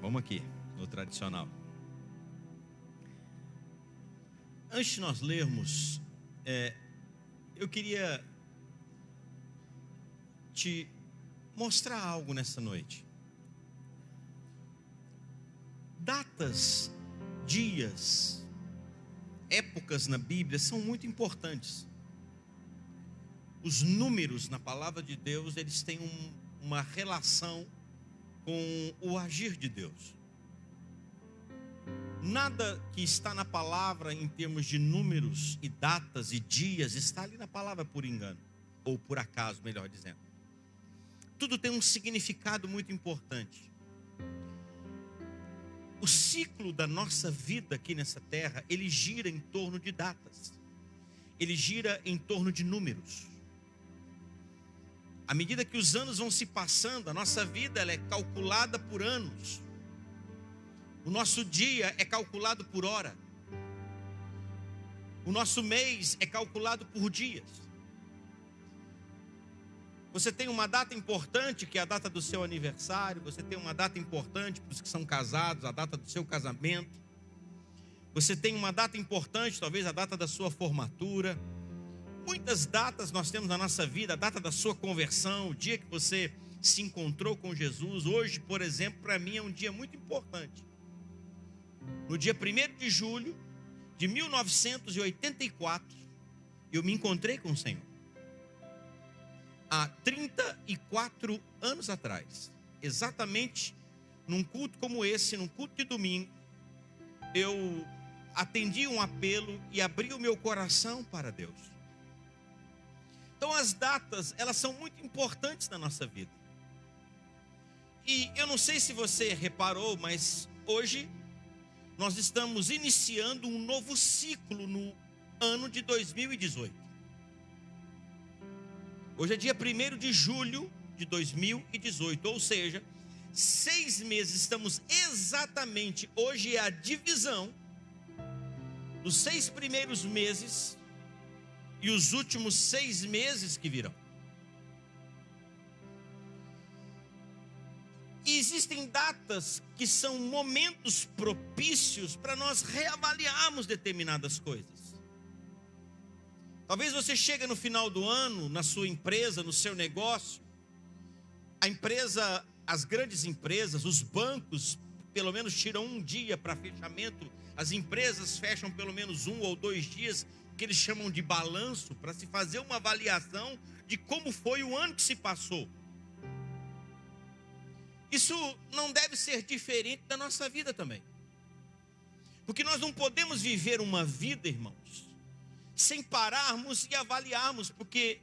Vamos aqui, no tradicional. Antes de nós lermos, eu queria te mostrar algo nessa noite. Datas, dias, épocas na Bíblia são muito importantes. Os números na palavra de Deus, eles têm uma relação com o agir de Deus. Nada que está na palavra em termos de números e datas e dias está ali na palavra por engano, ou por acaso, melhor dizendo. Tudo tem um significado muito importante. O ciclo da nossa vida aqui nessa terra, ele gira em torno de datas. Ele gira em torno de números. À medida que os anos vão se passando, a nossa vida ela é calculada por anos. O nosso dia é calculado por hora. O nosso mês é calculado por dias. Você tem uma data importante, que é a data do seu aniversário. Você tem uma data importante para os que são casados, a data do seu casamento. Você tem uma data importante, talvez a data da sua formatura. Muitas datas nós temos na nossa vida, a data da sua conversão, o dia que você se encontrou com Jesus. Hoje, por exemplo, para mim é um dia muito importante. No dia 1º de julho de 1984, eu me encontrei com o Senhor. Há 34 anos atrás, exatamente num culto como esse, num culto de domingo, eu atendi um apelo e abri o meu coração para Deus. Então as datas, elas são muito importantes na nossa vida. E eu não sei se você reparou, mas hoje nós estamos iniciando um novo ciclo no ano de 2018. Hoje é dia 1º de julho de 2018, ou seja, 6 meses, estamos exatamente, hoje é a divisão dos 6 primeiros meses e os últimos 6 meses que virão. E existem datas que são momentos propícios para nós reavaliarmos determinadas coisas. Talvez você chegue no final do ano, na sua empresa, no seu negócio. A empresa, as grandes empresas, os bancos, pelo menos tiram um dia para fechamento. As empresas fecham pelo menos 1 ou 2 dias, que eles chamam de balanço, para se fazer uma avaliação de como foi o ano que se passou. Isso não deve ser diferente da nossa vida também. Porque nós não podemos viver uma vida, irmãos, sem pararmos e avaliarmos, porque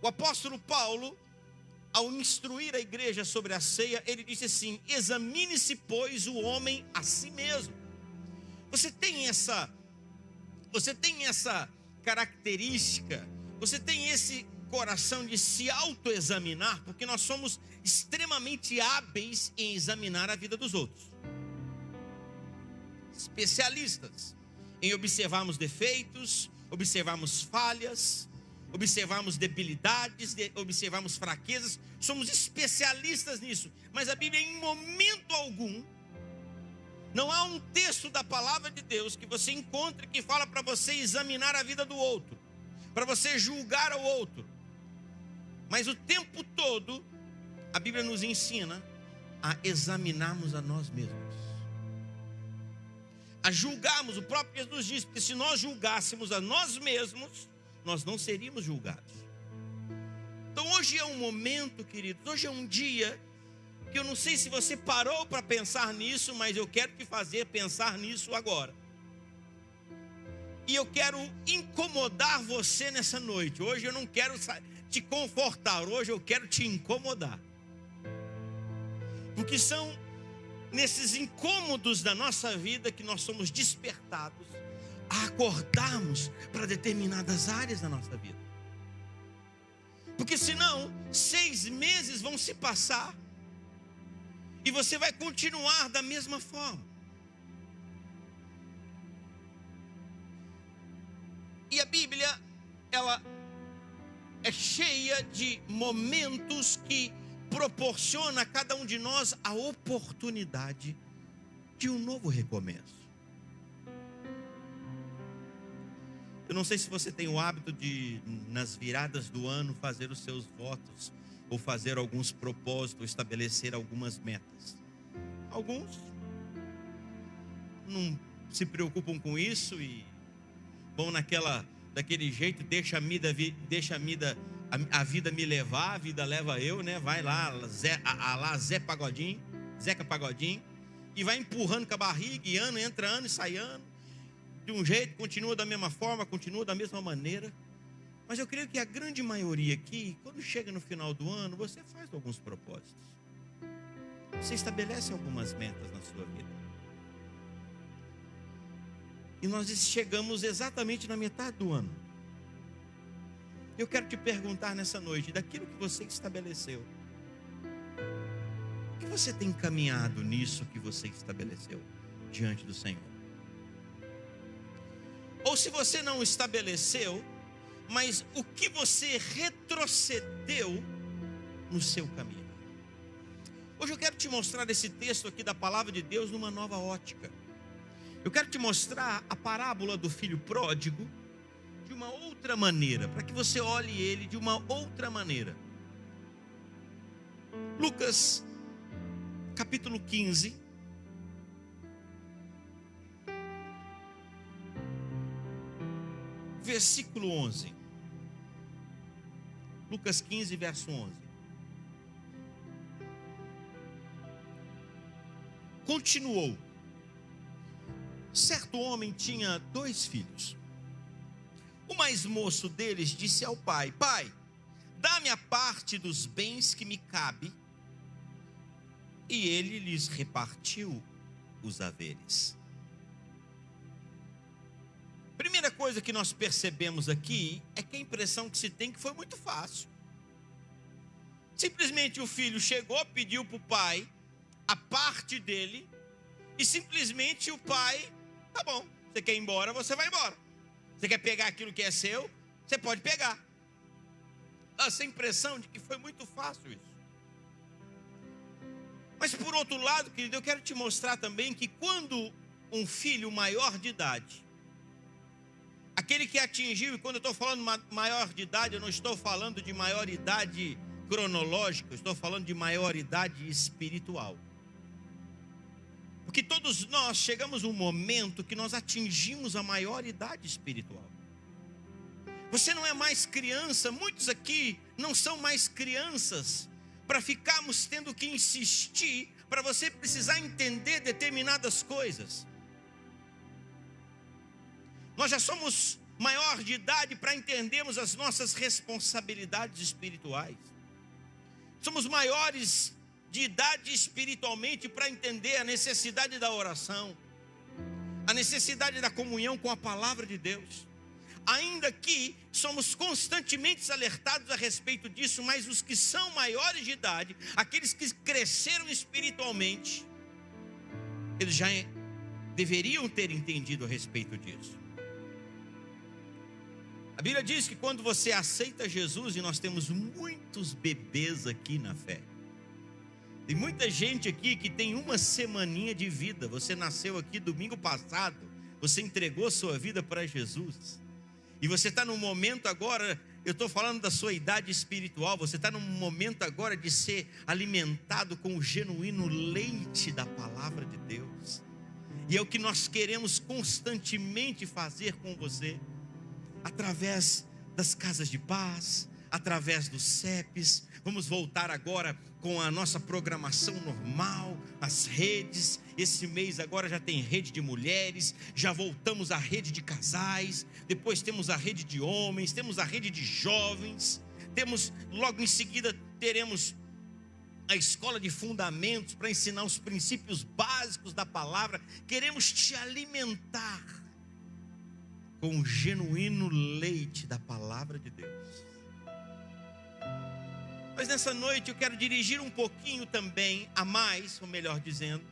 o apóstolo Paulo, ao instruir a igreja sobre a ceia, ele disse assim: examine-se, pois, o homem a si mesmo. Você tem essa característica, você tem esse coração de se autoexaminar, porque nós somos extremamente hábeis em examinar a vida dos outros. Especialistas em observarmos defeitos, observarmos falhas, observarmos debilidades, observarmos fraquezas. Somos especialistas nisso. Mas a Bíblia, em momento algum, não há um texto da palavra de Deus que você encontre que fala para você examinar a vida do outro, para você julgar o outro. Mas o tempo todo, a Bíblia nos ensina a examinarmos a nós mesmos, a julgarmos. O próprio Jesus disse que se nós julgássemos a nós mesmos, nós não seríamos julgados. Então hoje é um momento, queridos, hoje é um dia que eu não sei se você parou para pensar nisso, mas eu quero te fazer pensar nisso agora. E eu quero incomodar você nessa noite. Hoje eu não quero te confortar, hoje eu quero te incomodar. Porque são nesses incômodos da nossa vida que nós somos despertados a acordarmos para determinadas áreas da nossa vida. Porque senão 6 meses vão se passar e você vai continuar da mesma forma. E a Bíblia, ela é cheia de momentos que proporciona a cada um de nós a oportunidade de um novo recomeço. Eu não sei se você tem o hábito de, nas viradas do ano, fazer os seus votos, ou fazer alguns propósitos, estabelecer algumas metas. Alguns não se preocupam com isso e vão daquele jeito, deixa a vida me levar, a vida leva eu, né? Vai lá, Zeca Pagodinho, e vai empurrando com a barriga, e ano, entra ano e sai ano, de um jeito, continua da mesma forma, continua da mesma maneira. Mas eu creio que a grande maioria aqui, quando chega no final do ano, você faz alguns propósitos. Você estabelece algumas metas na sua vida. E nós chegamos exatamente na metade do ano. Eu quero te perguntar nessa noite, daquilo que você estabeleceu, o que você tem caminhado nisso que você estabeleceu diante do Senhor? Ou se você não estabeleceu, mas o que você retrocedeu no seu caminho? Hoje eu quero te mostrar esse texto aqui da palavra de Deus numa nova ótica. Eu quero te mostrar a parábola do filho pródigo de uma outra maneira, para que você olhe ele de uma outra maneira. Lucas, capítulo 15. Versículo 11. Lucas 15, verso 11. Continuou. Certo homem tinha 2 filhos. O mais moço deles disse ao pai: Pai, dá-me a parte dos bens que me cabe. E ele lhes repartiu os haveres. Primeira coisa que nós percebemos aqui é que a impressão que se tem que foi muito fácil. Simplesmente o filho chegou, pediu para o pai a parte dele, e simplesmente o pai: tá bom, você quer ir embora, você vai embora. Você quer pegar aquilo que é seu, você pode pegar. Essa impressão de que foi muito fácil isso. Mas por outro lado, querido, eu quero te mostrar também que quando um filho maior de idade, aquele que atingiu, e quando eu estou falando maior de idade, eu não estou falando de maior idade cronológica, eu estou falando de maior idade espiritual. Porque todos nós chegamos a um momento que nós atingimos a maior idade espiritual. Você não é mais criança, muitos aqui não são mais crianças, para ficarmos tendo que insistir, para você precisar entender determinadas coisas. Nós já somos maior de idade para entendermos as nossas responsabilidades espirituais. Somos maiores de idade espiritualmente para entender a necessidade da oração, a necessidade da comunhão com a palavra de Deus. Ainda que somos constantemente alertados a respeito disso, mas os que são maiores de idade, aqueles que cresceram espiritualmente, eles já deveriam ter entendido a respeito disso. A Bíblia diz que quando você aceita Jesus, e nós temos muitos bebês aqui na fé, tem muita gente aqui que tem uma semaninha de vida. Você nasceu aqui domingo passado, você entregou sua vida para Jesus, e você está num momento agora, eu estou falando da sua idade espiritual, você está num momento agora de ser alimentado com o genuíno leite da palavra de Deus, e é o que nós queremos constantemente fazer com você, através das casas de paz, através dos CEPs. Vamos voltar agora com a nossa programação normal, as redes. Esse mês agora já tem rede de mulheres, já voltamos à rede de casais, depois temos a rede de homens, temos a rede de jovens, temos, logo em seguida teremos a escola de fundamentos para ensinar os princípios básicos da palavra. Queremos te alimentar com o genuíno leite da palavra de Deus. Mas nessa noite eu quero dirigir um pouquinho também a mais, ou melhor dizendo,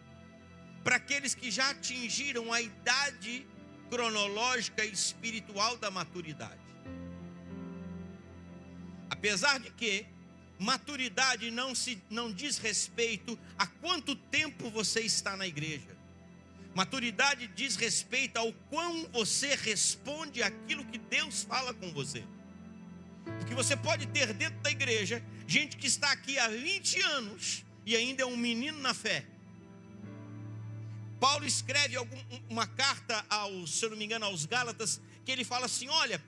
para aqueles que já atingiram a idade cronológica e espiritual da maturidade. Apesar de que Maturidade não diz respeito a quanto tempo você está na igreja. Maturidade diz respeito ao quão você responde àquilo que Deus fala com você. Porque você pode ter dentro da igreja gente que está aqui há 20 anos e ainda é um menino na fé. Paulo escreve uma carta se eu não me engano, aos Gálatas, que ele fala assim: olha,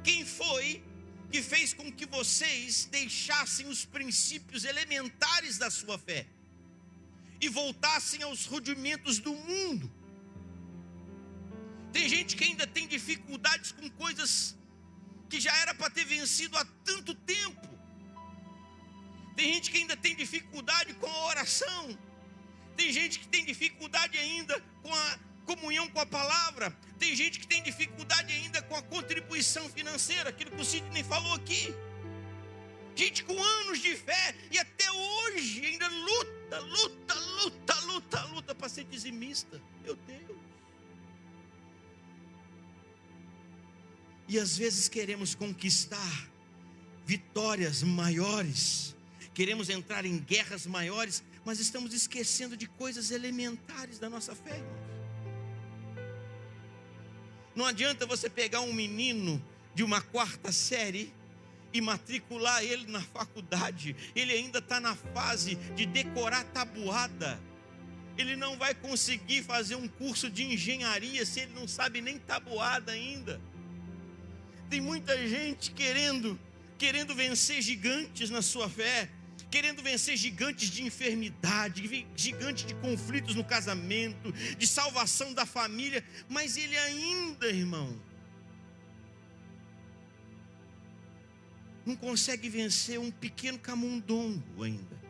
quem foi que fez com que vocês deixassem os princípios elementares da sua fé e voltassem aos rudimentos do mundo? Tem gente que ainda tem dificuldades com coisas que já era para ter vencido há tanto tempo. Tem gente que ainda tem dificuldade com a oração. Tem gente que tem dificuldade ainda com a comunhão com a palavra. Tem gente que tem dificuldade ainda com a contribuição financeira, aquilo que o Sidney falou aqui. Gente com anos de fé e até hoje ainda luta para ser dizimista. Meu Deus. E às vezes queremos conquistar vitórias maiores, queremos entrar em guerras maiores, mas estamos esquecendo de coisas elementares da nossa fé, irmãos. Não adianta você pegar um menino de uma 4ª série e matricular ele na faculdade. Ele ainda está na fase de decorar tabuada. Ele não vai conseguir fazer um curso de engenharia se ele não sabe nem tabuada ainda. Tem muita gente querendo vencer gigantes na sua fé, querendo vencer gigantes de enfermidade, gigantes de conflitos no casamento, de salvação da família, mas ele ainda, irmão, não consegue vencer um pequeno camundongo ainda,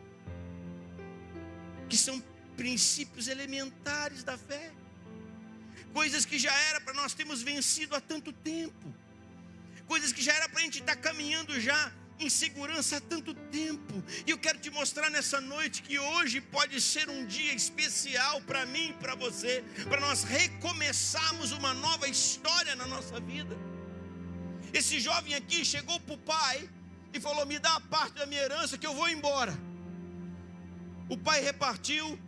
que são princípios elementares da fé, coisas que já era para nós termos vencido há tanto tempo, coisas que já era para a gente estar caminhando já em segurança há tanto tempo. E eu quero te mostrar nessa noite que hoje pode ser um dia especial para mim e para você, para nós recomeçarmos uma nova história na nossa vida. Esse jovem aqui chegou para o pai e falou: me dá a parte da minha herança que eu vou embora. O pai repartiu.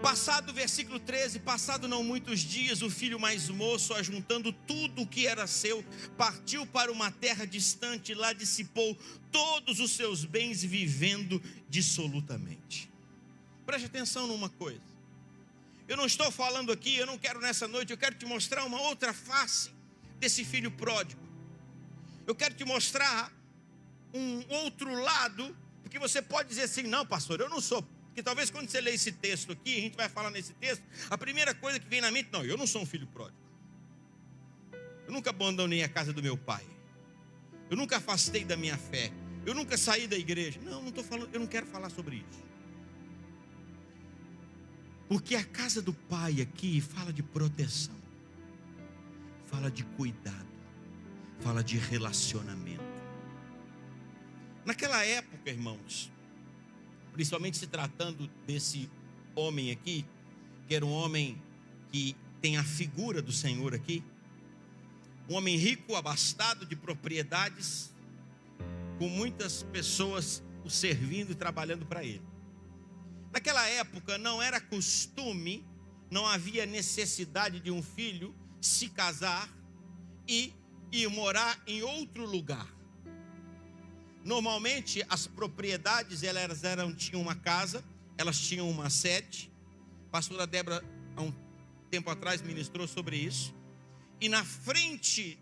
Passado o versículo 13, passado não muitos dias, o filho mais moço, ajuntando tudo o que era seu, partiu para uma terra distante, lá dissipou todos os seus bens, vivendo dissolutamente. Preste atenção numa coisa. Eu não estou falando aqui, eu não quero nessa noite, eu quero te mostrar uma outra face desse filho pródigo. Eu quero te mostrar um outro lado, porque você pode dizer assim: não, pastor, eu não sou. Porque talvez quando você lê esse texto aqui, a gente vai falar nesse texto, a primeira coisa que vem na mente: não, eu não sou um filho pródigo. Eu nunca abandonei a casa do meu pai. Eu nunca afastei da minha fé. Eu nunca saí da igreja. Não, não estou falando, eu não quero falar sobre isso. Porque a casa do pai aqui fala de proteção, fala de cuidado, fala de relacionamento. Naquela época, irmãos, principalmente se tratando desse homem aqui, que era um homem que tem a figura do Senhor aqui, um homem rico, abastado de propriedades, com muitas pessoas o servindo e trabalhando para ele. Naquela época não era costume, não havia necessidade de um filho se casar e ir morar em outro lugar. Normalmente as propriedades tinham uma casa, elas tinham uma sede. A pastora Débora há um tempo atrás ministrou sobre isso. E na frente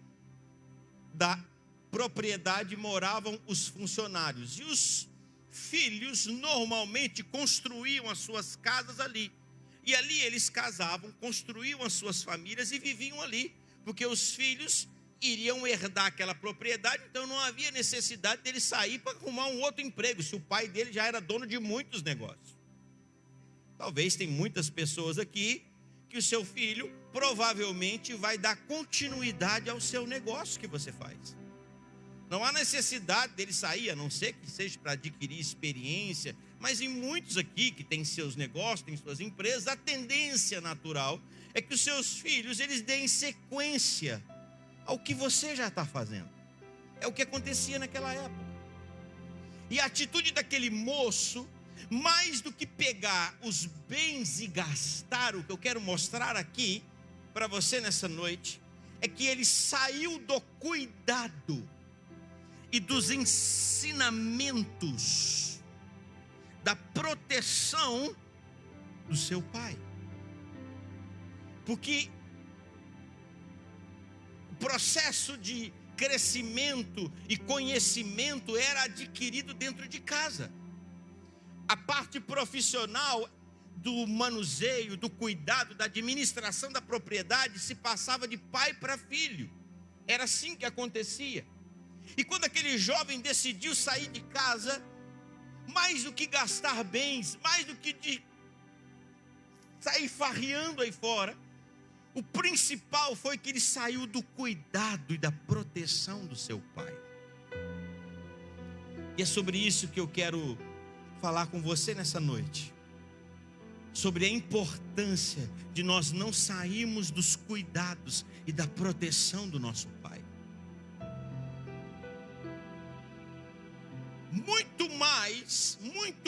da propriedade moravam os funcionários. E os filhos normalmente construíam as suas casas ali. E ali eles casavam, construíam as suas famílias e viviam ali. Porque os filhos iriam herdar aquela propriedade, então não havia necessidade dele sair para arrumar um outro emprego, se o pai dele já era dono de muitos negócios. Talvez tem muitas pessoas aqui que o seu filho provavelmente vai dar continuidade ao seu negócio que você faz. Não há necessidade dele sair, a não ser que seja para adquirir experiência, mas em muitos aqui que têm seus negócios, têm suas empresas, a tendência natural é que os seus filhos eles deem sequência ao que você já está fazendo. É o que acontecia naquela época. E a atitude daquele moço, mais do que pegar os bens e gastar, o que eu quero mostrar aqui para você nessa noite, é que ele saiu do cuidado e dos ensinamentos, da proteção do seu pai. Porque o processo de crescimento e conhecimento era adquirido dentro de casa. A parte profissional do manuseio, do cuidado, da administração da propriedade se passava de pai para filho. Era assim que acontecia. E quando aquele jovem decidiu sair de casa, mais do que gastar bens, mais do que de sair farreando aí fora, o principal foi que ele saiu do cuidado e da proteção do seu pai. E é sobre isso que eu quero falar com você nessa noite. Sobre a importância de nós não sairmos dos cuidados e da proteção do nosso pai. Muito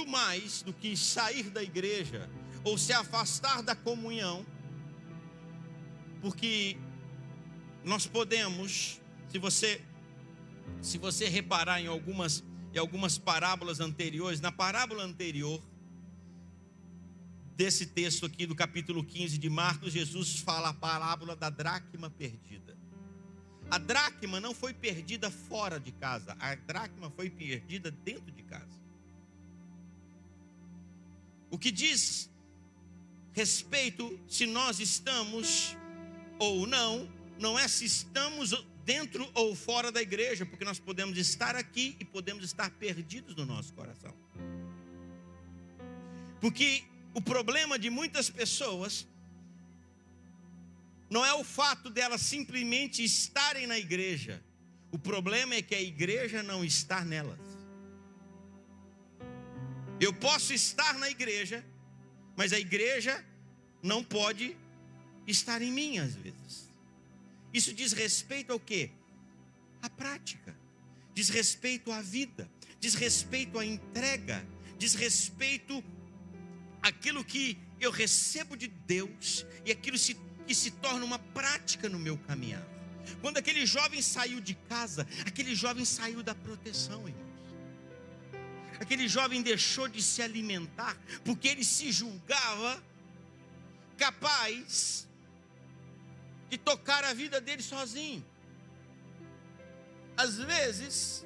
mais do que sair da igreja ou se afastar da comunhão, porque nós podemos, se você reparar em algumas parábolas anteriores, na parábola anterior desse texto aqui do capítulo 15 de Marcos, Jesus fala a parábola da dracma perdida. A dracma não foi perdida fora de casa, a dracma foi perdida dentro de casa. O que diz respeito se nós estamos ou não é se estamos dentro ou fora da igreja, porque nós podemos estar aqui e podemos estar perdidos no nosso coração. Porque o problema de muitas pessoas não é o fato delas simplesmente estarem na igreja. O problema é que a igreja não está nelas. Eu posso estar na igreja, mas a igreja não pode estar em mim às vezes. Isso diz respeito ao quê? À prática. Diz respeito à vida. Diz respeito à entrega. Diz respeito àquilo que eu recebo de Deus e aquilo que se torna uma prática no meu caminhar. Quando aquele jovem saiu de casa, aquele jovem saiu da proteção, irmãos. Aquele jovem deixou de se alimentar porque ele se julgava capaz de tocar a vida dele sozinho. Às vezes,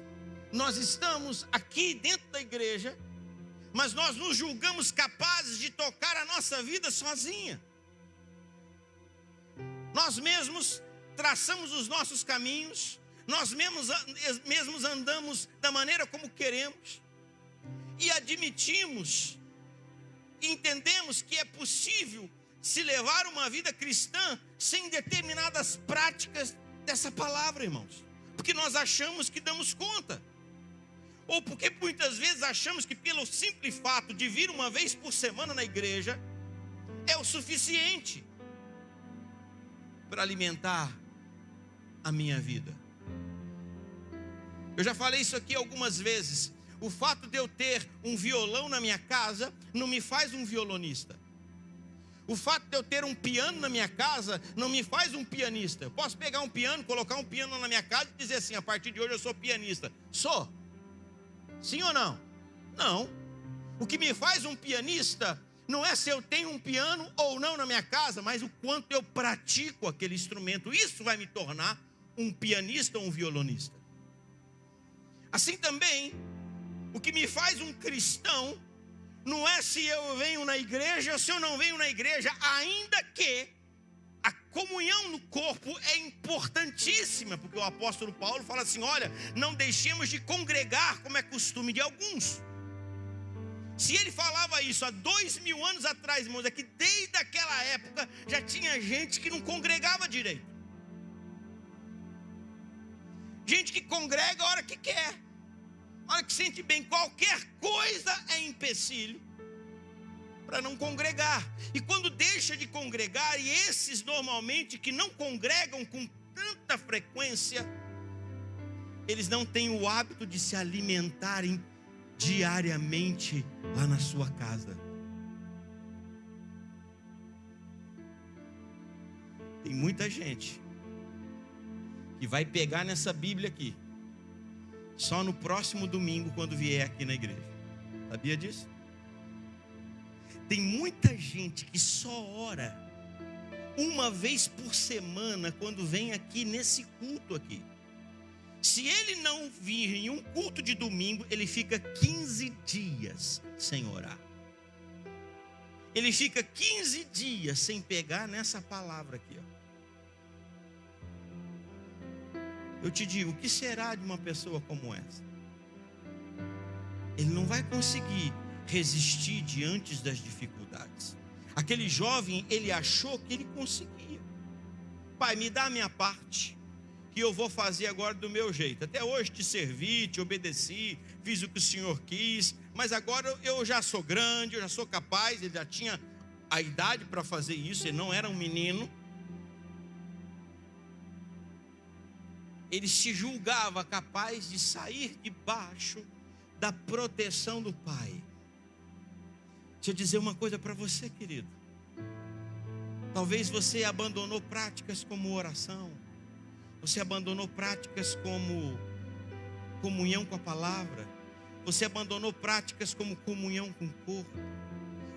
nós estamos aqui dentro da igreja, mas nós nos julgamos capazes de tocar a nossa vida sozinha. Nós mesmos traçamos os nossos caminhos, nós mesmos andamos da maneira como queremos, e admitimos, entendemos que é possível se levar uma vida cristã sem determinadas práticas dessa palavra, irmãos. Porque nós achamos que damos conta. Ou porque muitas vezes achamos que pelo simples fato de vir uma vez por semana na igreja é o suficiente para alimentar a minha vida. Eu já falei isso aqui algumas vezes. O fato de eu ter um violão na minha casa não me faz um violonista. O fato de eu ter um piano na minha casa não me faz um pianista. Eu posso pegar um piano, colocar um piano na minha casa e dizer assim: a partir de hoje eu sou pianista. Sou? Sim ou não? Não. O que me faz um pianista não é se eu tenho um piano ou não na minha casa, mas o quanto eu pratico aquele instrumento. Isso vai me tornar um pianista ou um violonista. Assim também, o que me faz um cristão não é se eu venho na igreja ou se eu não venho na igreja, ainda que a comunhão no corpo é importantíssima, porque o apóstolo Paulo fala assim: olha, não deixemos de congregar como é costume de alguns. Se ele falava isso há 2000 anos atrás, irmãos, é que desde aquela época já tinha gente que não congregava direito. Gente que congrega a hora que quer, a hora que sente bem. Qualquer coisa é empecilho para não congregar. E quando deixa de congregar, e esses normalmente que não congregam com tanta frequência, eles não têm o hábito de se alimentarem diariamente lá na sua casa. Tem muita gente que vai pegar nessa Bíblia aqui só no próximo domingo, quando vier aqui na igreja. Sabia disso? Tem muita gente que só ora uma vez por semana quando vem aqui nesse culto aqui. Se ele não vir em um culto de domingo, ele fica 15 dias sem orar. Ele fica 15 dias sem pegar nessa palavra aqui, ó. Eu te digo, o que será de uma pessoa como essa? Ele não vai conseguir resistir diante das dificuldades. Aquele jovem, ele achou que ele conseguia. Pai, me dá a minha parte, que eu vou fazer agora do meu jeito. Até hoje te servi, te obedeci, fiz o que o Senhor quis, mas agora eu já sou grande, eu já sou capaz. Ele já tinha a idade para fazer isso, ele não era um menino. Ele se julgava capaz de sair debaixo da proteção do Pai. Deixa eu dizer uma coisa para você, querido. Talvez você abandonou práticas como oração. Você abandonou práticas como comunhão com a palavra. Você abandonou práticas como comunhão com o corpo.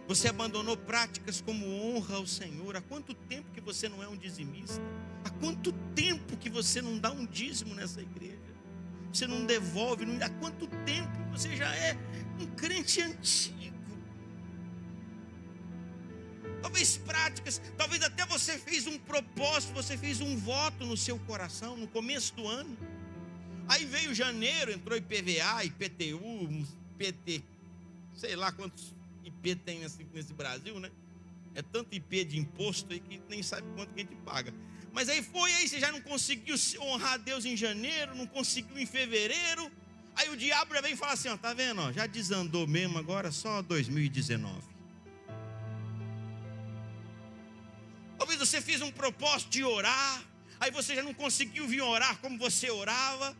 Você abandonou práticas como honra ao Senhor. Há quanto tempo que você não é um dizimista? Há quanto tempo que você não dá um dízimo nessa igreja? Você não devolve? Há quanto tempo você já é um crente antigo? Talvez práticas, talvez até você fez um propósito, você fez um voto no seu coração no começo do ano. Aí veio janeiro, entrou IPVA, IPTU, PT, sei lá quantos IP tem nesse Brasil, né? É tanto IP de imposto aí que nem sabe quanto que a gente paga. Mas aí você já não conseguiu honrar a Deus em janeiro, não conseguiu em fevereiro. Aí o diabo já vem e fala assim, ó, tá vendo, ó, já desandou mesmo, agora só 2019. Talvez você fez um propósito de orar, aí você já não conseguiu vir orar como você orava.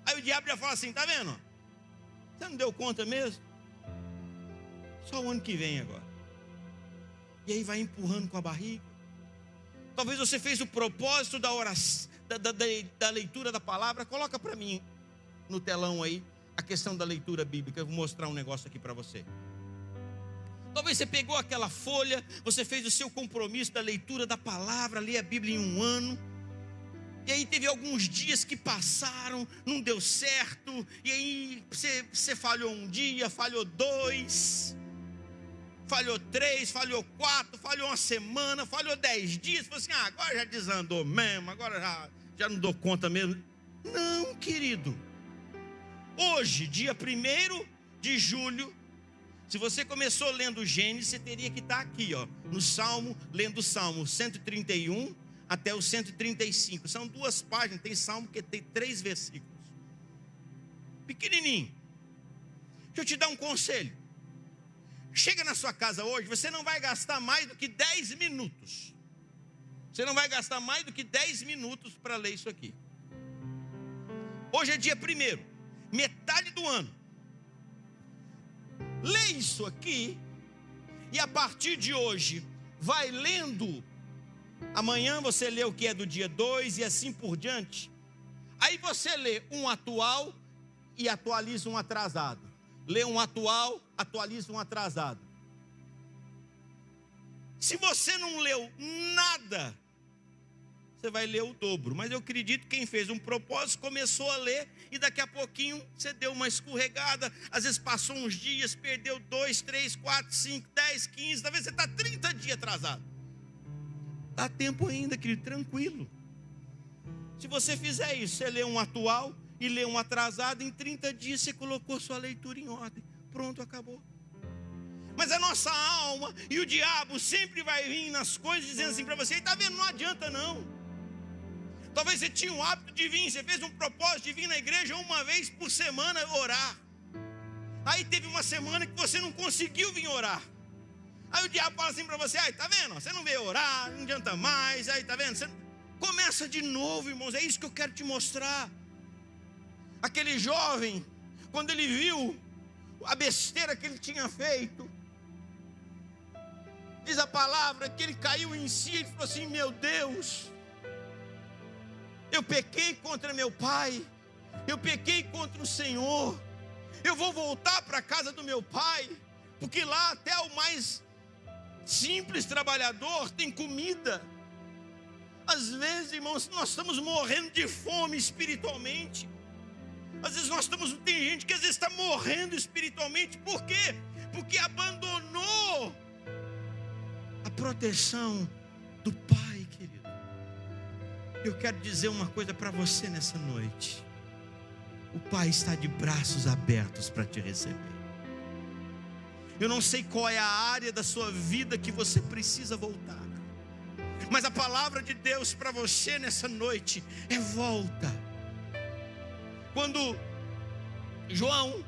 Aí o diabo já fala assim, tá vendo? Você não deu conta mesmo? Só o ano que vem agora. E aí vai empurrando com a barriga. Talvez você fez o propósito da oração, da leitura da palavra. Coloca para mim no telão aí a questão da leitura bíblica. Eu vou mostrar um negócio aqui para você. Talvez você pegou aquela folha, você fez o seu compromisso da leitura da palavra, ler a Bíblia em um ano. E aí teve alguns dias que passaram, não deu certo. E aí você falhou um dia, falhou 2, falhou 3, falhou 4, falhou uma semana, falhou 10 dias. Falou assim, agora já desandou mesmo, agora já não dou conta mesmo. Não, querido. Hoje, dia 1º de julho, se você começou lendo Gênesis, você teria que estar aqui, ó, no Salmo, lendo o Salmo 131 até o 135. São 2 páginas, tem Salmo que tem 3 versículos. Pequenininho. Deixa eu te dar um conselho. Chega na sua casa hoje, você não vai gastar mais do que 10 minutos. Você não vai gastar mais do que 10 minutos para ler isso aqui. Hoje é dia 1º, metade do ano. Lê isso aqui e a partir de hoje vai lendo. Amanhã você lê o que é do dia 2 e assim por diante. Aí você lê um atual e atualiza um atrasado. Lê um atual, atualiza um atrasado. Se você não leu nada, você vai ler o dobro. Mas eu acredito que quem fez um propósito começou a ler e daqui a pouquinho você deu uma escorregada. Às vezes passou uns dias, perdeu 2, 3, 4, 5, 10, 15. Talvez você está 30 dias atrasado. Dá tempo ainda, querido, tranquilo. Se você fizer isso, você lê um atual e lê um atrasado, em 30 dias você colocou sua leitura em ordem. Pronto, acabou. Mas a nossa alma e o diabo sempre vai vir nas coisas dizendo assim para você, está vendo, não adianta não. Talvez você tinha o hábito de vir, você fez um propósito de vir na igreja uma vez por semana orar. Aí teve uma semana que você não conseguiu vir orar. Aí o diabo fala assim para você, tá vendo? Você não veio orar, não adianta mais, aí tá vendo? Você começa de novo, irmãos, é isso que eu quero te mostrar. Aquele jovem, quando ele viu a besteira que ele tinha feito, diz a palavra que ele caiu em si e falou assim: meu Deus, eu pequei contra meu pai, eu pequei contra o Senhor, eu vou voltar para a casa do meu pai, porque lá até o mais simples trabalhador tem comida. Às vezes, irmãos, nós estamos morrendo de fome espiritualmente. Às vezes tem gente que às vezes está morrendo espiritualmente. Por quê? Porque abandonou a proteção do Pai, querido. Eu quero dizer uma coisa para você nessa noite. O Pai está de braços abertos para te receber. Eu não sei qual é a área da sua vida que você precisa voltar, mas a palavra de Deus para você nessa noite é: volta. Quando João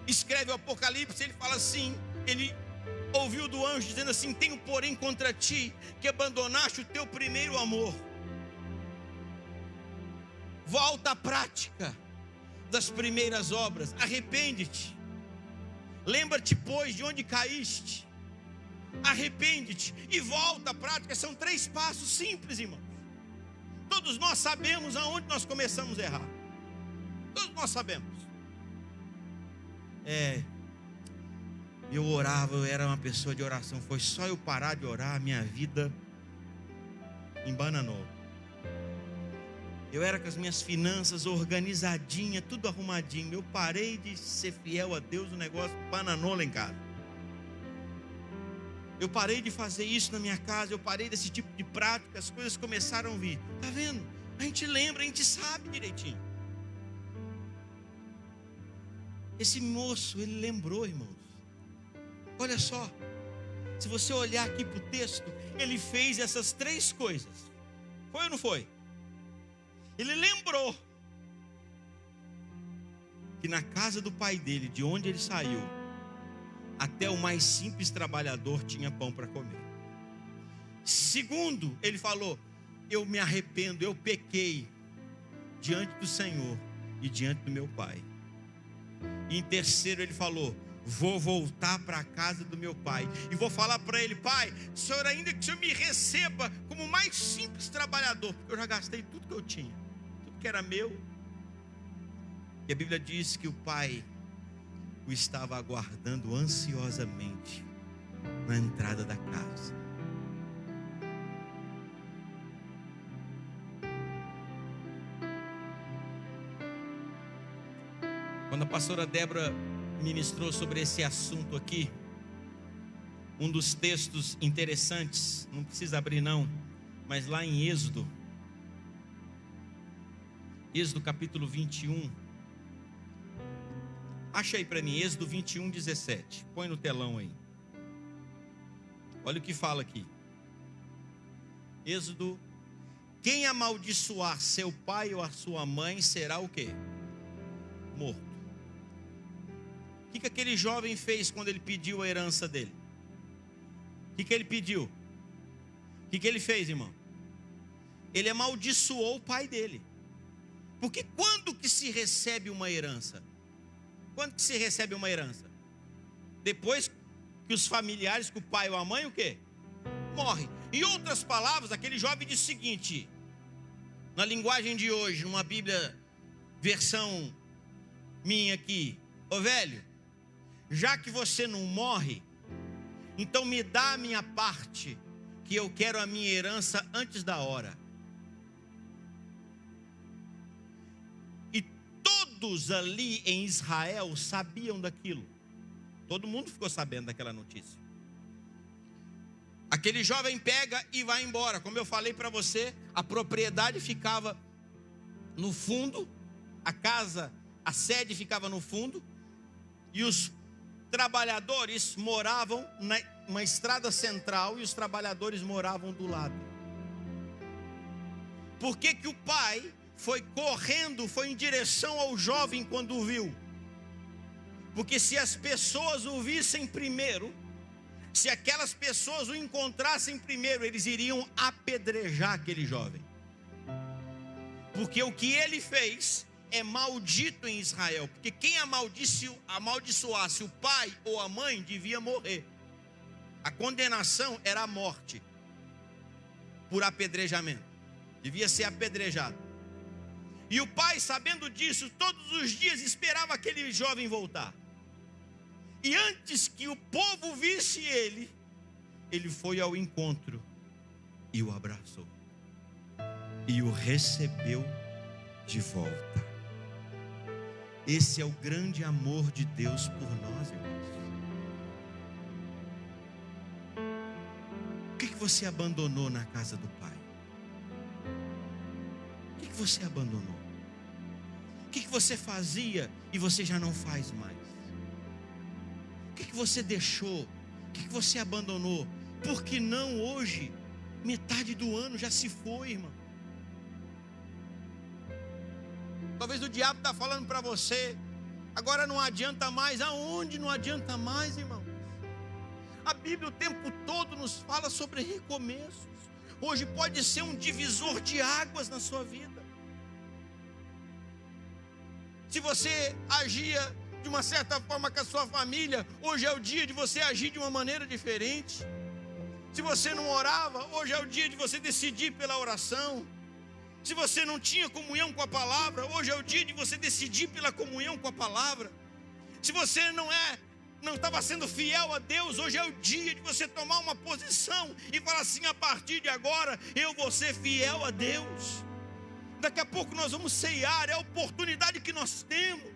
escreve o Apocalipse, ele fala assim, ele ouviu do anjo dizendo assim: tenho porém contra ti que abandonaste o teu primeiro amor. Volta à prática das primeiras obras, arrepende-te, lembra-te pois de onde caíste, arrepende-te e volta à prática. São 3 passos simples, irmãos. Todos nós sabemos aonde nós começamos a errar, todos nós sabemos. Eu orava, eu era uma pessoa de oração, foi só eu parar de orar, a minha vida embananou. Eu era com as minhas finanças organizadinhas, tudo arrumadinho. Eu parei de ser fiel a Deus, o negócio bananou lá em casa. Eu parei de fazer isso na minha casa, eu parei desse tipo de prática, as coisas começaram a vir. Está vendo? A gente lembra, a gente sabe direitinho. Esse moço, ele lembrou, irmãos. Olha só, se você olhar aqui para o texto, ele fez essas 3 coisas. Foi ou não foi? Ele lembrou que na casa do pai dele, de onde ele saiu, até o mais simples trabalhador tinha pão para comer. Segundo, ele falou: eu me arrependo, eu pequei diante do Senhor e diante do meu pai. E em terceiro, ele falou: vou voltar para a casa do meu pai e vou falar para ele: pai, senhor, ainda que o senhor me receba como o mais simples trabalhador, porque eu já gastei tudo que eu tinha, tudo que era meu. E a Bíblia diz que o pai o estava aguardando ansiosamente na entrada da casa. Quando a pastora Débora ministrou sobre esse assunto aqui, um dos textos interessantes, não precisa abrir não, mas lá em Êxodo capítulo 21, acha aí para mim, Êxodo 21, 17, põe no telão aí, olha o que fala aqui. Êxodo: quem amaldiçoar seu pai ou a sua mãe será o quê? Morto. O que aquele jovem fez quando ele pediu a herança dele? O que ele pediu? O que ele fez, irmão? Ele amaldiçoou o pai dele. Porque quando que se recebe uma herança? Quando que se recebe uma herança? Depois que os familiares, que o pai ou a mãe, o quê? Morre. Em outras palavras, aquele jovem disse o seguinte, na linguagem de hoje, numa Bíblia, versão minha aqui: ô velho, já que você não morre, então me dá a minha parte, que eu quero a minha herança antes da hora. E todos ali em Israel sabiam daquilo. Todo mundo ficou sabendo daquela notícia. Aquele jovem pega e vai embora. Como eu falei para você, a propriedade ficava no fundo, a casa, a sede ficava no fundo, e os trabalhadores moravam numa estrada central, e os trabalhadores moravam do lado. Por que que o pai foi correndo, foi em direção ao jovem quando o viu? Porque se as pessoas o vissem primeiro, se aquelas pessoas o encontrassem primeiro, eles iriam apedrejar aquele jovem. Porque o que ele fez é maldito em Israel, porque quem amaldiçoasse o pai ou a mãe devia morrer. A condenação era a morte por apedrejamento, devia ser apedrejado. E o pai, sabendo disso, todos os dias esperava aquele jovem voltar. E antes que o povo visse ele, ele foi ao encontro e o abraçou e o recebeu de volta. Esse é o grande amor de Deus por nós, irmãos. O que você abandonou na casa do Pai? O que você abandonou? O que você fazia e você já não faz mais? O que você deixou? O que você abandonou? Por que não hoje? Metade do ano já se foi, irmão. Talvez o diabo está falando para você, agora não adianta mais. Aonde não adianta mais, irmão? A Bíblia o tempo todo nos fala sobre recomeços. Hoje pode ser um divisor de águas na sua vida. Se você agia de uma certa forma com a sua família, hoje é o dia de você agir de uma maneira diferente. Se você não orava, hoje é o dia de você decidir pela oração. Se você não tinha comunhão com a palavra, hoje é o dia de você decidir pela comunhão com a palavra. Se você não estava sendo fiel a Deus, hoje é o dia de você tomar uma posição e falar assim: a partir de agora eu vou ser fiel a Deus. Daqui a pouco nós vamos ceiar, é a oportunidade que nós temos.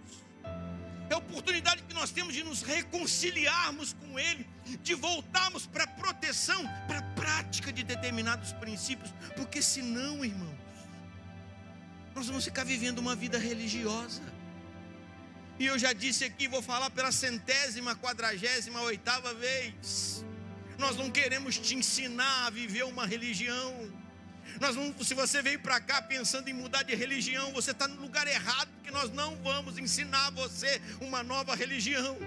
É a oportunidade que nós temos de nos reconciliarmos com Ele, de voltarmos para a proteção, para a prática de determinados princípios, porque senão, irmãos, nós vamos ficar vivendo uma vida religiosa. E eu já disse aqui, vou falar pela 148ª vez: nós não queremos te ensinar a viver uma religião. Se você veio para cá pensando em mudar de religião, você está no lugar errado, porque nós não vamos ensinar a você uma nova religião.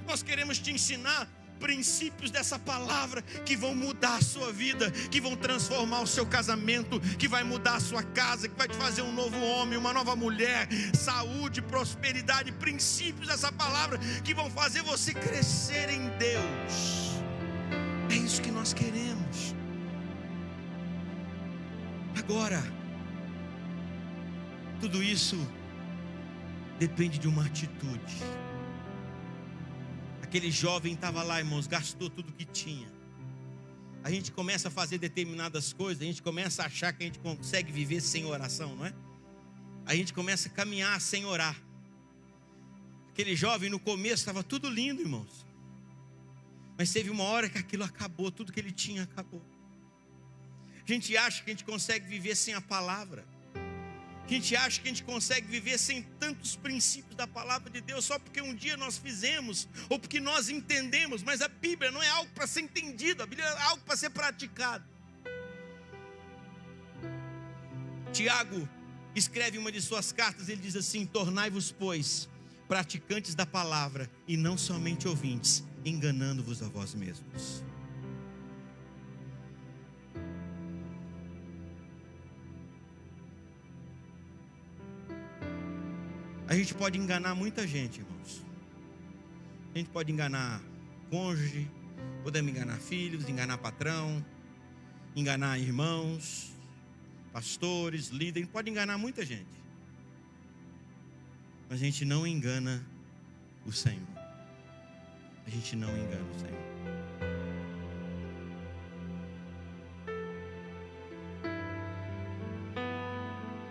Nós queremos te ensinar princípios dessa palavra que vão mudar a sua vida, que vão transformar o seu casamento, que vai mudar a sua casa, que vai te fazer um novo homem, uma nova mulher, saúde, prosperidade, princípios dessa palavra que vão fazer você crescer em Deus. É isso que nós queremos. Agora, tudo isso depende de uma atitude. Aquele jovem estava lá, irmãos, gastou tudo que tinha. A gente começa a fazer determinadas coisas, a gente começa a achar que a gente consegue viver sem oração, não é? A gente começa a caminhar sem orar. Aquele jovem no começo estava tudo lindo, irmãos. Mas teve uma hora que aquilo acabou, tudo que ele tinha acabou. A gente acha que a gente consegue viver sem a palavra. A gente acha que a gente consegue viver sem tantos princípios da palavra de Deus, só porque um dia nós fizemos, ou porque nós entendemos. Mas a Bíblia não é algo para ser entendido, a Bíblia é algo para ser praticado. Tiago escreve uma de suas cartas, ele diz assim: tornai-vos, pois, praticantes da palavra, e não somente ouvintes, enganando-vos a vós mesmos. A gente pode enganar muita gente, irmãos. A gente pode enganar cônjuge, podemos enganar filhos, enganar patrão, enganar irmãos, pastores, líderes. A gente pode enganar muita gente, mas a gente não engana o Senhor. A gente não engana o Senhor.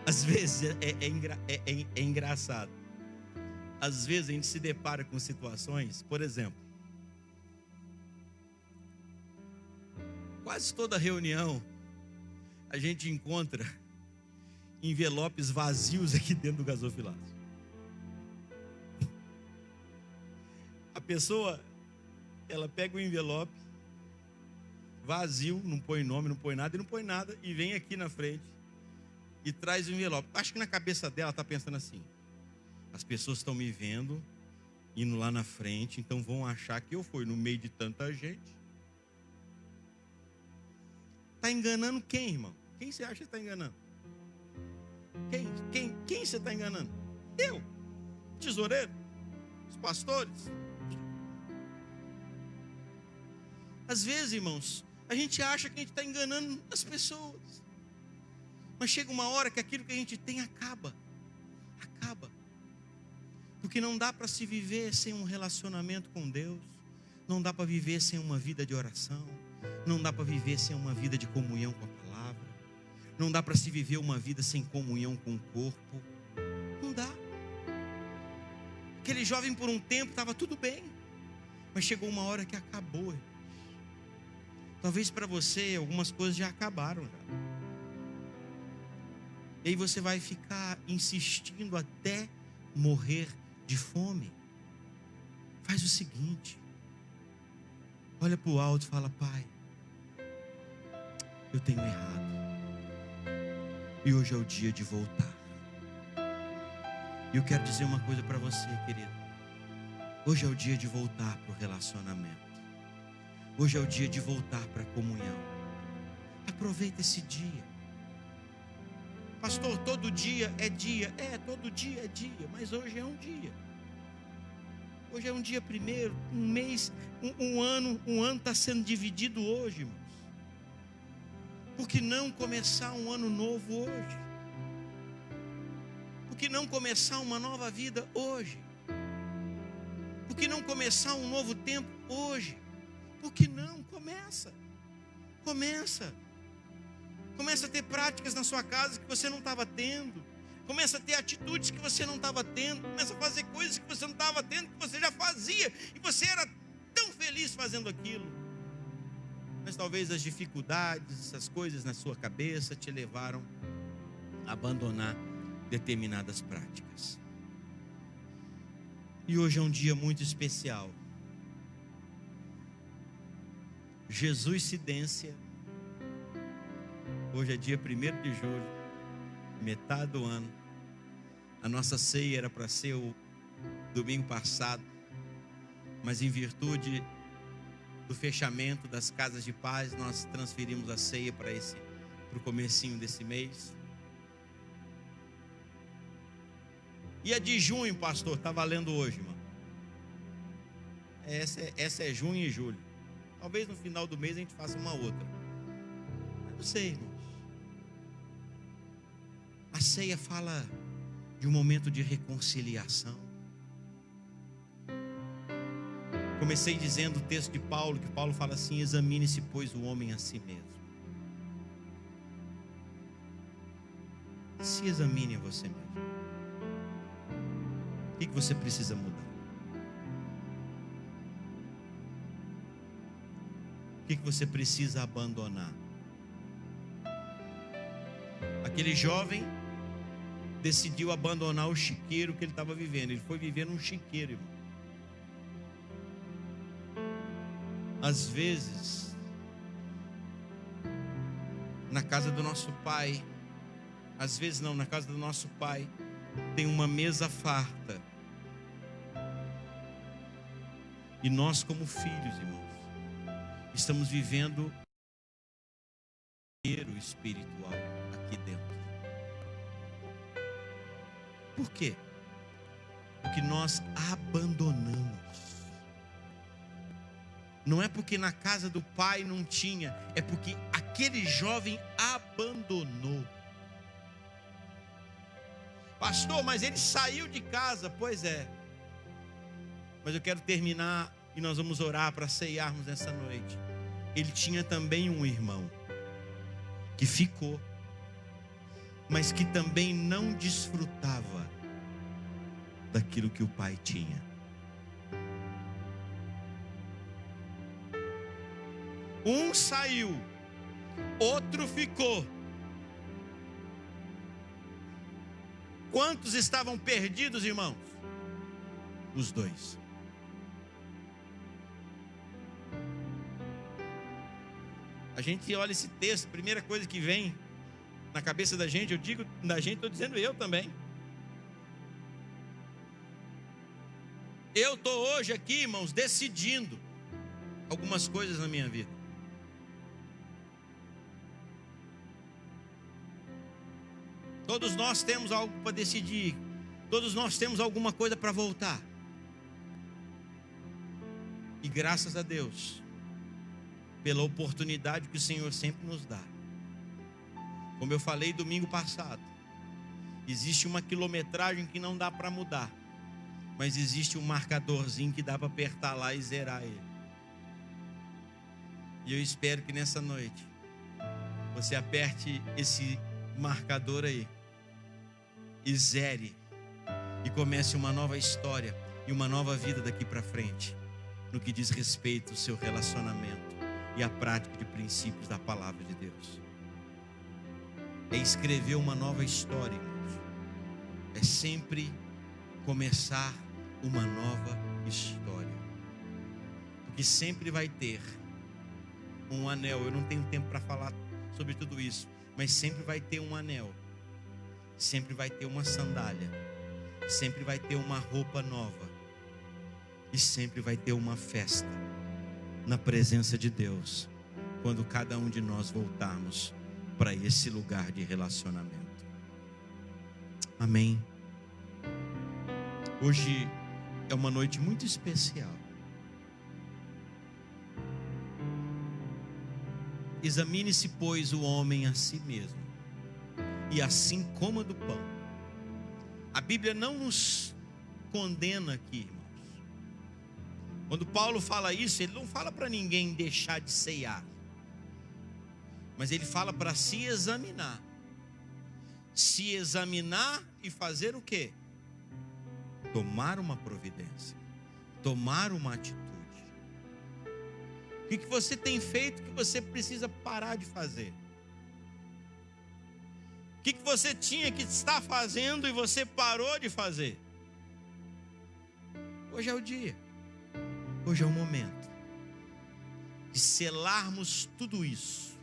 Às vezes é engraçado. Às vezes a gente se depara com situações, por exemplo, quase toda reunião a gente encontra envelopes vazios aqui dentro do gasofilácio. A pessoa, ela pega o envelope vazio, não põe nome, não põe nada, e vem aqui na frente e traz o envelope. Acho que na cabeça dela está pensando assim: as pessoas estão me vendo, indo lá na frente, então vão achar que eu fui no meio de tanta gente. Está enganando quem, irmão? Quem você acha que está enganando? Quem você está enganando? Eu, tesoureiro, os pastores. Às vezes, irmãos, a gente acha que a gente está enganando as pessoas. Mas chega uma hora que aquilo que a gente tem acaba. Porque não dá para se viver sem um relacionamento com Deus. Não dá para viver sem uma vida de oração. Não dá para viver sem uma vida de comunhão com a palavra. Não dá para se viver uma vida sem comunhão com o corpo. Não dá. Aquele jovem por um tempo estava tudo bem. Mas chegou uma hora que acabou. Talvez para você algumas coisas já acabaram. E aí você vai ficar insistindo até morrer de fome. Faz o seguinte: olha para o alto e fala: Pai, eu tenho errado, e hoje é o dia de voltar. E eu quero dizer uma coisa para você, querido. Hoje é o dia de voltar para o relacionamento. Hoje é o dia de voltar para a comunhão. Aproveita esse dia. Pastor, todo dia é dia. Todo dia é dia, mas hoje é um dia. Hoje é um dia primeiro, um mês, um ano está sendo dividido hoje, irmãos. Por que não começar um ano novo hoje? Por que não começar uma nova vida hoje? Por que não começar um novo tempo hoje? Por que não? Começa. Começa a ter práticas na sua casa que você não estava tendo. Começa a ter atitudes que você não estava tendo. Começa a fazer coisas que você não estava tendo, que você já fazia. E você era tão feliz fazendo aquilo. Mas talvez as dificuldades, as coisas na sua cabeça te levaram a abandonar determinadas práticas. E hoje é um dia muito especial. Jesuicidência. Hoje é dia 1º de julho, metade do ano. A nossa ceia era para ser o domingo passado, mas em virtude do fechamento das casas de paz, nós transferimos a ceia para o comecinho desse mês. E a de junho, pastor, está valendo hoje, irmão. Essa é junho e julho. Talvez no final do mês a gente faça uma outra. Mas não sei, irmãos. A ceia fala de um momento de reconciliação. Comecei dizendo o texto de Paulo, que Paulo fala assim: examine-se, pois, o homem a si mesmo. Se examine a você mesmo. O que você precisa mudar? O que você precisa abandonar? Aquele jovem decidiu abandonar o chiqueiro que ele estava vivendo. Ele foi viver num chiqueiro, irmão. Às vezes, na casa do nosso pai, às vezes não, na casa do nosso pai, tem uma mesa farta. E nós, como filhos, irmãos, estamos vivendo o espiritual aqui dentro. Por quê? Porque nós abandonamos. Não é porque na casa do pai não tinha, é porque aquele jovem abandonou. Pastor, mas ele saiu de casa. Pois é. Mas eu quero terminar e nós vamos orar para ceiarmos nessa noite. Ele tinha também um irmão que ficou, mas que também não desfrutava daquilo que o pai tinha. Um saiu, outro ficou. Quantos estavam perdidos, irmãos? Os dois. A gente olha esse texto, a primeira coisa que vem na cabeça da gente, eu digo da gente, estou dizendo eu também. Eu estou hoje aqui, irmãos, decidindo algumas coisas na minha vida. Todos nós temos algo para decidir. Todos nós temos alguma coisa para voltar. E graças a Deus, pela oportunidade que o Senhor sempre nos dá. Como eu falei domingo passado, existe uma quilometragem que não dá para mudar, mas existe um marcadorzinho que dá para apertar lá e zerar ele. E eu espero que nessa noite você aperte esse marcador aí e zere e comece uma nova história e uma nova vida daqui para frente, no que diz respeito ao seu relacionamento e à prática de princípios da palavra de Deus. É escrever uma nova história, irmãos. É sempre começar uma nova história, porque sempre vai ter um anel. Eu não tenho tempo para falar sobre tudo isso, mas sempre vai ter um anel, sempre vai ter uma sandália, sempre vai ter uma roupa nova, e sempre vai ter uma festa na presença de Deus, quando cada um de nós voltarmos para esse lugar de relacionamento. Amém. Hoje é uma noite muito especial. Examine-se, pois, o homem a si mesmo, e assim coma do pão. A Bíblia não nos condena aqui, irmãos. Quando Paulo fala isso, ele não fala para ninguém deixar de ceiar, mas ele fala para se examinar. Se examinar e fazer o quê? Tomar uma providência, tomar uma atitude. O que você tem feito que você precisa parar de fazer? O que você tinha que estar fazendo e você parou de fazer? Hoje é o dia, hoje é o momento de selarmos tudo isso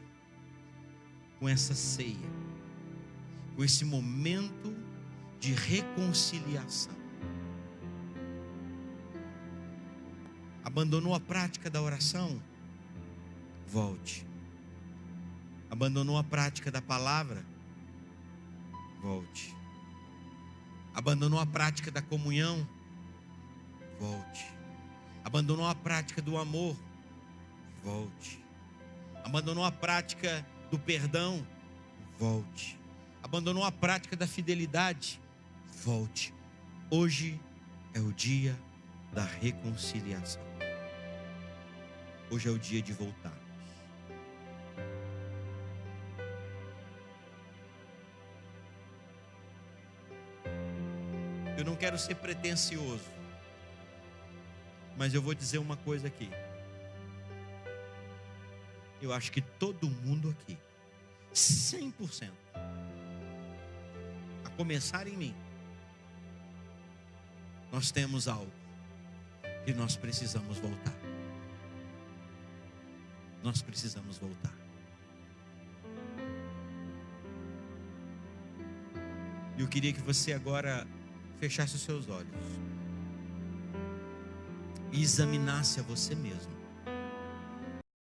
com essa ceia, com esse momento de reconciliação. Abandonou a prática da oração? Volte. Abandonou a prática da palavra? Volte. Abandonou a prática da comunhão? Volte. Abandonou a prática do amor? Volte. Abandonou a prática do perdão? Volte. Abandonou a prática da fidelidade? Volte. Hoje é o dia da reconciliação. Hoje é o dia de voltar. Eu não quero ser pretensioso, mas eu vou dizer uma coisa aqui. Eu acho que todo mundo aqui, 100%, a começar em mim, nós temos algo que nós precisamos voltar. Nós precisamos voltar. Eu queria que você agora fechasse os seus olhos e examinasse a você mesmo.